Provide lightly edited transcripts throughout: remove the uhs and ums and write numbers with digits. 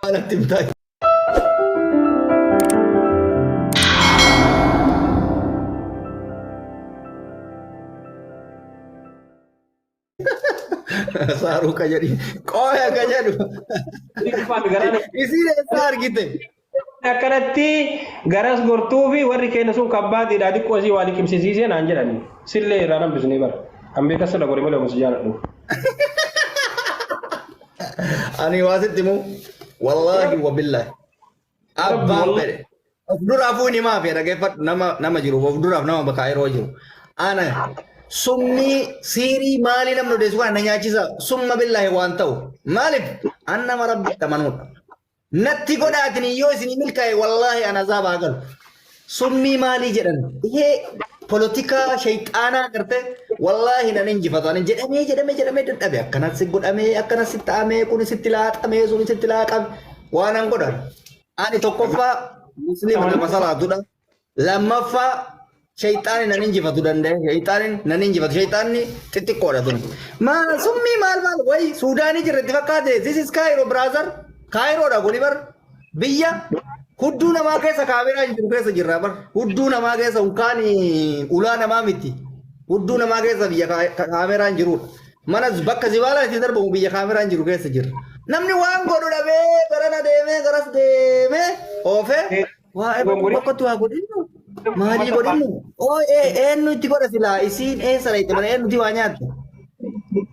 أنا تبتاي صاروا كجري قوي كجري يصير صار كده akkanatti garas gortuu fi warri keenya sun kabbaatiidha xiqqoo asii waa liqimsisiisee naan jedhani sillee irraa hambisnee bara hambee kasa dha godhe malee musi jaaladhu. أنا واسد مو والله وبالله أبا بره أفضل أفوني ما في أنا كيف نما جرو أفضل أف نما بكاير وجرو أنا سمي سيري مالي نمنو دسوا نيا چيزا سم بالله وانتو مالك أنا مربي تمنون نتي قداتني يوسني ملكاي والله أنا زاب أقل سمي مالي جدًا هي politika shayxaana garte wallahi nan injifatu jedhame dadhabe akkanat si godhame akkanat si ta'ame kun sitti laaqame sun sitti laaqame waan an godhan ani tokkoffaa muslima nama salaatudha lammaffaa shayxaani nan injifatu danda'e shayxaanin nan injifatu shayxaanni xixiqqoodha tun maal summi maal way suudaanii jirretti fakkaate this is Cairo brother Cairoodha kuni bar biyya hudduu namaa keessa kaameraan jiru keessa jirra bar hudduu namaa keessa unkaani ulaa namaa miti hudduu namaa keessa biyya kaameraan jiru manas bakka zibaala itti darbamu biyya kaameraan jiru keessa jirra namni waan godhu dhabee garana deemee garas deemee oofee waa bokkottu waa godhinu maalii godhinu oo eenyu itti godha silaa isiin eessa dha itti mana eenyuti waa nyaatte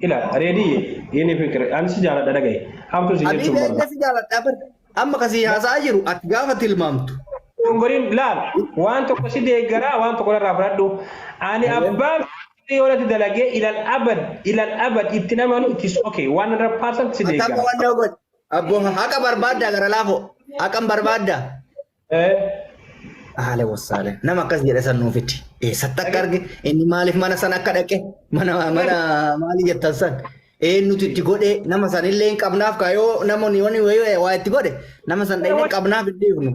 ila reedii yeni fikir an si jaaladha dhagaye hamtu si jechuun barbaada si jaaladha bar amma kasii haasaa jiru ati gaafa tilmaamtu. Goriin laal waan tokko si deeggaraa waan tokko irraa fudhadhu ani abbaan yoo lati dalagee ilal abad itti namanu itti sookee 100% si deeggara. Akka waan dhawgot abbo haqa barbaadda gara laafo haqan barbaadda. Haale wasaale nama akkas jedhe san nuufitti eessatti akka arge inni maaliif mana san akka dhaqe mana maali jettan san. Nuti itti godhe nama san illee hin qabnaaf kaayoo namoonni waa itti godhe nama san dhaqnee qabnaaf itti hifnu.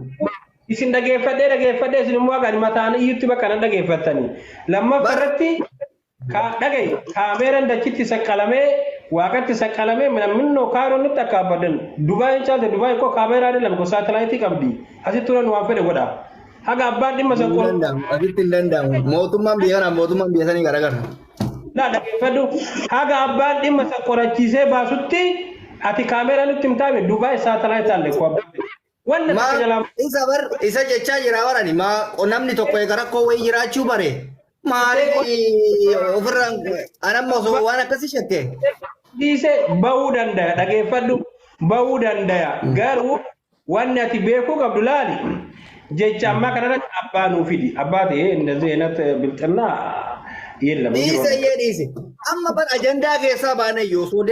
Isin dhageeffadhee isin immoo hagaan mataan iyyutti bakka nan dhageeffattanii. Lammaffaa irratti dhagaye kaameeraan dachitti saqqalamee waaqatti saqqalamee minnoo kaaroon nutti akka abbadan Dubaay caalte Dubaay koo kaameeraa dha lamko saatalaayitii qabdi asitti turan waan fedhe godha. Haga abbaan dhimma saqqoo. Asitti hin danda'amu mootummaan biyya kanaa mootummaan biyya sanii garagara. Nah, dhaggeeffadhu haga abbaan dhimma isa qorachiisee baasutti ati kaameeraa nutti himtaame Dubaay saatalaayit alle ko abbaan wanna takka jalaa isa jechaa jira warani namni tokko eega rakkoo wayii jiraachuu bare maaliif ofirraan anamma osoo waan akkasii shakke dhiise bahuu danda'a dhaggeeffadhu bahuu danda'a garuu wanni ati beekuu qabdu laali jecha ammaa kanarratti abbaa nuu fidi abbaa ta'ee እንደዚህ አይነት ብልጥና የለም diise amma bar ajandaa keessaa baanayyo soo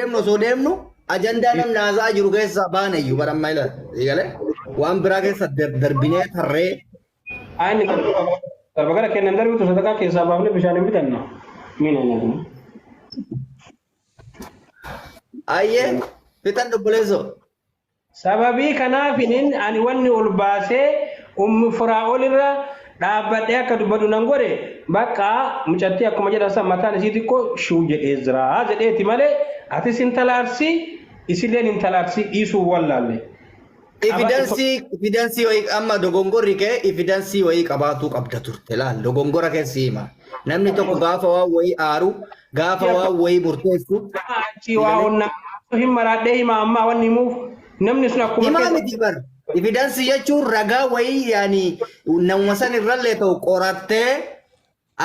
deemnu ajandaa nam naasaa jiru keessaa baanayyo bar amma ila eegale waan biraa keessa darbinee tarree ani bagara kennan darbitu sadaqaa keessaa baafne bishaan hin bitanna mina nyaatu ayye fitan dubbuleeso sababii kanaafinin ani wanni ol baasee firaa'ol irra dhaabbadhee akka dubbadu nan godhe bakka mucatti akkuma jedhan san mataan isii xiqqoo shuu jedhee jira jedheeti malee atis intalaarsi isilleen intalaarsi dhiisuu wallaalle. Evidensii wayii amma dogongorri kee evidensii wayii qabaatuu qabda turte laal dogongora keessi hima namni tokko gaafa waan wayii aaru gaafa waan wayii murteessu. Achi waa onnaa hin maraadhee hima ammaa wanni himuuf namni sun akkuma himaa miti bar. Evidensii jechuun ragaa wayii yaani nama san irrallee ta'u qorattee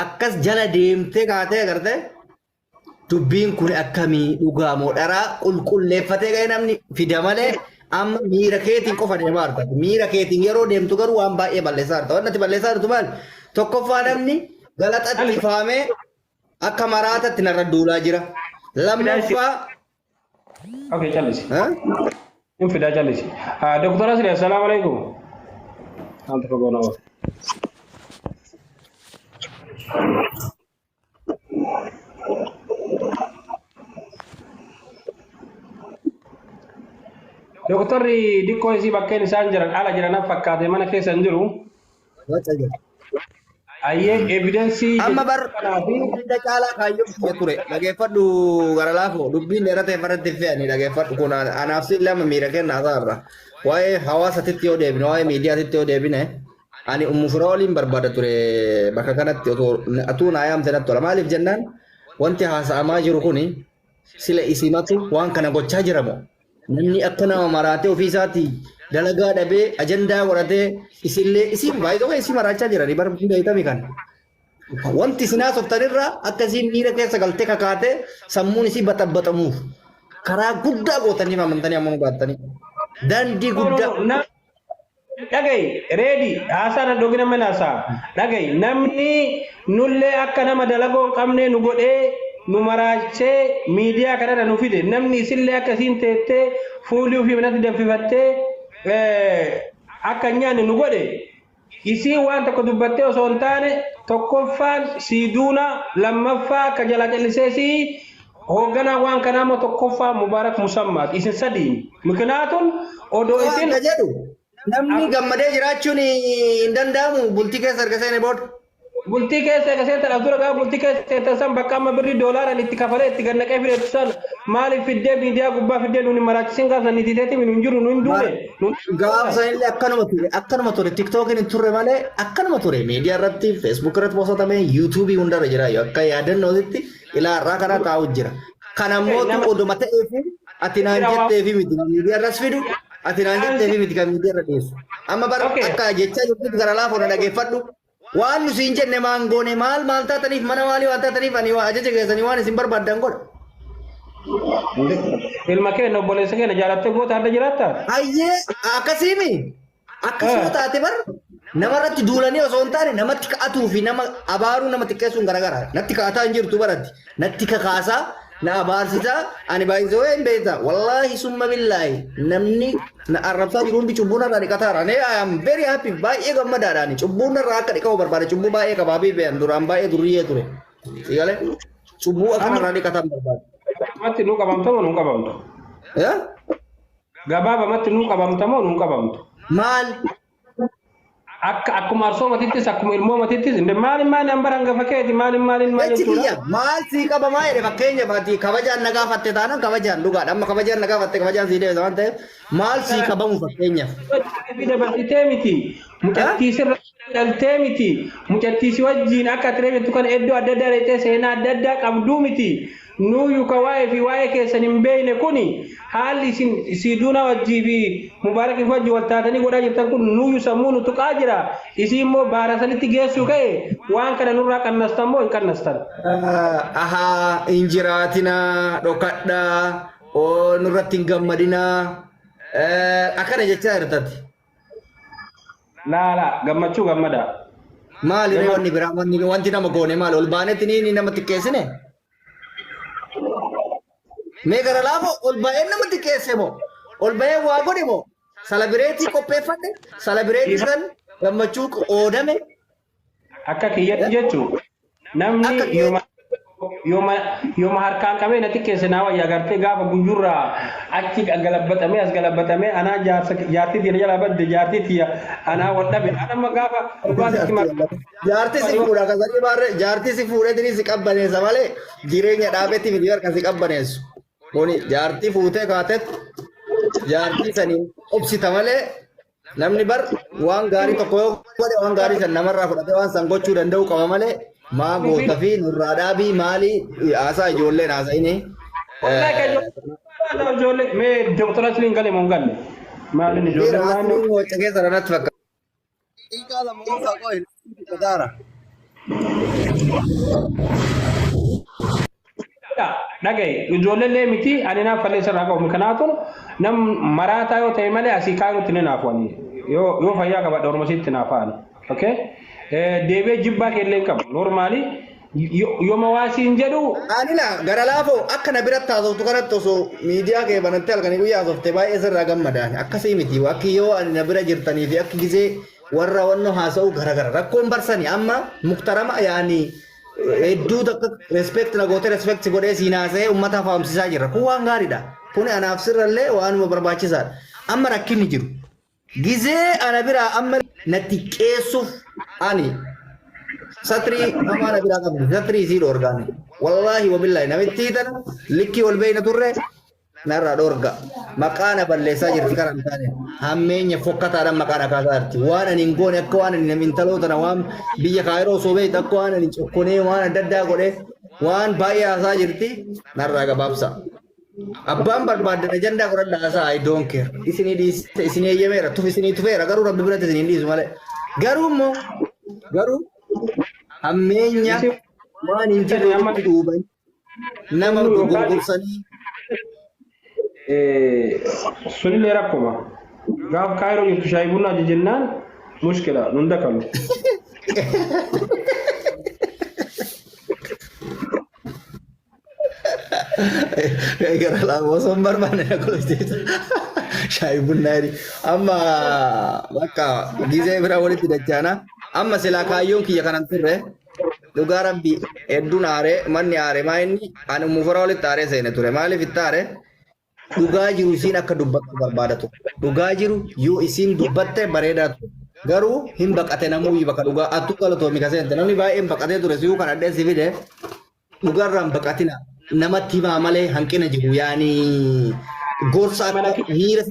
akkas jala deemtee kaatee agartee dubbiin kun akkamii dhugaa moo dharaa qulqulleeffatee ga'e namni fida malee amma miira keetiin qofa deemaa argata. Miira keetiin yeroo deemtu garuu waan baay'ee balleessaa jirta. Wanti balleessaa jirtu maal? Tokkoffaa namni galaxatti faamee akka maraatatti narra duulaa jira. Lammaffaa. Okay, callisi. In fida callisi. Doktor Asri, assalamu alaikum. Anta fagona wa. Doktorri dikko isi bakkeen isaan jiran ala jiran fakkaate mana keessa hin jiru. Ayyee evidensii amma bar hunda caalaa kaayyoo biyya ture dhageeffadhu gara laafoo dubbiin dheeratee faratti fe'anii dhageeffadhu kun anaaf si lama miira kennaa isaarra waa'ee hawaasatitti yoo deebine waa'ee miidiyaatitti yoo deebine ani ummufirooliin barbaada ture bakka kanatti atuu naa yaamte natti tola maaliif jennaan wanti haasa'amaa jiru kuni sila isimatu waan kana gochaa jiramo namni akka nama maraatee ofiisaatii dalagaa dhabee ajandaa godhatee isillee isin baay'ee isin maraachaa jiranii bara beeytami kan wanti isin haasoftanirraa akkasiin miira keessa galtee kakaatee sammuun isii baxabbatamuuf karaa guddaa gootanii amantanii ammoo baattanii daandii guddaa. Dhagayi reedi haasaan dogina mana haasaa dhagayi namni nullee akka nama dalagoo hin qabne nu godhee nu maraachee miidiyaa kanarra nu fide namni isillee akkasiin teettee fuulii ofii manatti danfifattee akka nyaanne nu godhe isii waan tokko dubbattee osoo hin taane tokkoffaan siiduuna lammaffaa akka jala callisee sii hoogganaa waan kanaa moo tokkoffaa Mubaarak Musammaat isin sadiin miknaatun odoo isin namni gammadee jiraachuun hin danda'amu bultii keessa erga seene booda. Bultii keessa erga seente dura gaa bultii keessa san bakka amma birrii doolaaraan itti kafalee itti gannaqee fideetu san maaliif fiddee miidiyaa gubbaa fiddee nuuni maraachisin gaafa nitiiteeti nu hin jiru nu hin duune. Gaafsa illee akkanuma ture tiktookiin hin turre malee akkanuma ture miidiyaa irratti feesbuuk irratti poostamee yuutuubii hundarra jira akka yaadannootitti ilaarraa kana taa'u jira. Kanammoo oduma ta'eefi ati naan jetteefi miti miidiyaa irras fidu. Ati naan jetteefi miti kan miidiyaa irra dhiyeessu. Amma bara akka jechaa jirtutti gara laafoon dhageeffadhu. Waan nuti hin jenne maangoone maal taataniif mana maalii waan taataniif ani ajaja keessanii waan isin barbaaddan godha. Ilma keenya obboleessa keenya jaalattee goota adda jiraattaa? Hayyee akkasiimi. Akkasuma taate bar namarratti duulanii osoo hin taane namatti ka'atuu fi nama abaaruu nama xiqqeessuun garagara. Natti ka'ataa hin jirtu baratti. Natti kakaasaa na abaarsisaa ani baay'isoo hin beekta. Wallaahi summa billaahi namni na arrabsaa jiru hundi cubbuun irraa dhiqataara. I am very happy baay'ee gammadaadhaani. Cubbuun irraa akka dhiqamu barbaada. Cubbuu baay'ee qabaabii beekan duraan baay'ee duriyyee ture. Sigalee cubbuu akka irraa dhiqatan barbaada. Gabaabamatti nuu qabamtamoo nuu qabamtu? Gabaabamatti nuu qabamtamoo nuu qabamtu? Maal? Akkuma arsoo matittis akkuma ilmoo matittis maaliin hambara hangafa keeti maaliin jechuudha. Maal sii qabamaa jedhe fakkeenya baati kabajaan nagaa fatte taanaan kabajaan dhugaadha amma kabajaan nagaa fatte kabajaan sii deebisa waan ta'eef maal sii qabamu fakkeenyaaf. Dabarsitee miti mucattiisirra dhaltee miti mucattiisi wajjiin akka tiree jettu kan iddoo adda addaa dheetee seenaa adda addaa qabduu miti nuuyyuu ka waa'ee fi waa'ee keessan hin beekne kuni haalli isin siiduuna wajjii fi Mubaarakiif wajji wal taatanii godhaa jirtan kun nuuyyuu sammuu nu tuqaa jira isii immoo baara sanitti geessuu ka'e waan kana nurraa qannastan moo hin qannastan. Ahaa hin jiraatina dhokadhaa nurratti hin gammadinaa akkana jechaa jirtatti. Laala gammachuu gammadaa. Maali wanni biraa wanti nama goone maali ol baanetti ni nama xiqqeessine. Mee gara laafoo ol ba'ee nama xiqqeesse moo ol ba'ee waa godhe moo salabireetii qopheeffadhe salabireetii san gammachuu qoodame. Akka kiyyatti jechuun namni yooma harkaan qabee na xiqqeesse naa wayyaa gartee gaafa guyyurraa achi galabbatamee as galabbatamee anaa jaartii diina jalaa badde jaartii tiyya anaa wal dhabe anamma gaafa jaartii si fuudha kasanii baarree jaartii si fuudhetini si qabbaneessa malee jireenya dhaabetti miti harka si qabbaneessu. Kuni jaartii fuutee kaatetti jaartii saniin obsita malee namni bar waan gaarii tokko yoo godhe waan gaarii san namarraa fudhatee waan san gochuu danda'u qaba malee maa goota fi nurraa dhaabii maalii haasaa ijoolleen haasa'ini. Ijoollee mee doktora Asliin galee moo hin galle? Maaliin ijoollee naannoo wacca keessa ranatti fakkaata. Dhagaye ijoollee miti ani naaf fallee sirraa qabu kanaatu nam maraataa yoo ta'e malee asii kaanutti ni naafuani yoo fayyaa qabadha ormasitti naafaani. Okay? Deebee jibbaa keellee hin qabu normaali yooma waasiin jedhu. Anila gara laafoo akka na biratti haasoftu kanatti osoo miidiyaa kee banattee halkanii guyyaa haasofte baay'ee sirraa gammadaan akkasii miti akki yoo ani na bira jirtanii fi akki gisee warra wanno haasa'u garagara rakkoon barsanii amma muktarama yaanii hedduu takka respect na goote respect godhee siin haasa'ee uummata faamsisaa jira kun waan gaariidha kun anaaf sirrallee waanuma barbaachisaadha amma rakkinni jiru gisee ana biraa amma natti qeessuuf ani satrii nama na biraa qabdi satrii isii dhoorgaani wallaahi wabillahi namitti hiitana likkii wal beeyna turre narra dorga maqana balleessa jirti karan taane hammeenya fokkataadhaan maqana kaasaarti waan ani hin goone akka waan ani namintaloota na waan biyya kaayiroo sobee akka waan ani cokkonee waan adda addaa godhe waan baay'ee haasaa jirti narraa gabaabsa. Abbaan barbaaddan ajandaa godhadhaa haasaa I don't care isinii dhiiste isinii eeyyameera tuf isinii tufeera garuu rabbi biratti isinii dhiisu malee garuu immoo garuu hammeenya waan hin jirre duuban nama gurgursanii sunillee rakkuma gaaf kaayiroo jirtu shaayii bunnaa jennaan mushkila nunda kalu gara lama osoo hin barbaanne na kolfisiisa shaayii bunnaa amma bakka gizee bira walitti dachaana amma silaa kaayyoon kiyya kanan turre dhugaa rabbi hedduun aaree manni aaree maa inni ani mufara walitti aaree seene ture maaliif itti aaree dhugaa jiru isiin akka dubbattu barbaadatu dhugaa jiru yoo isiin dubbatte bareedaatu garuu hin baqate namuu bakka dhugaa attu galatoomi kaseente namni baay'een baqatee ture siyuu kan addeessi fide dhugaarraan baqatina namatti himaa malee hanqina jiru yaani gorsa akka miira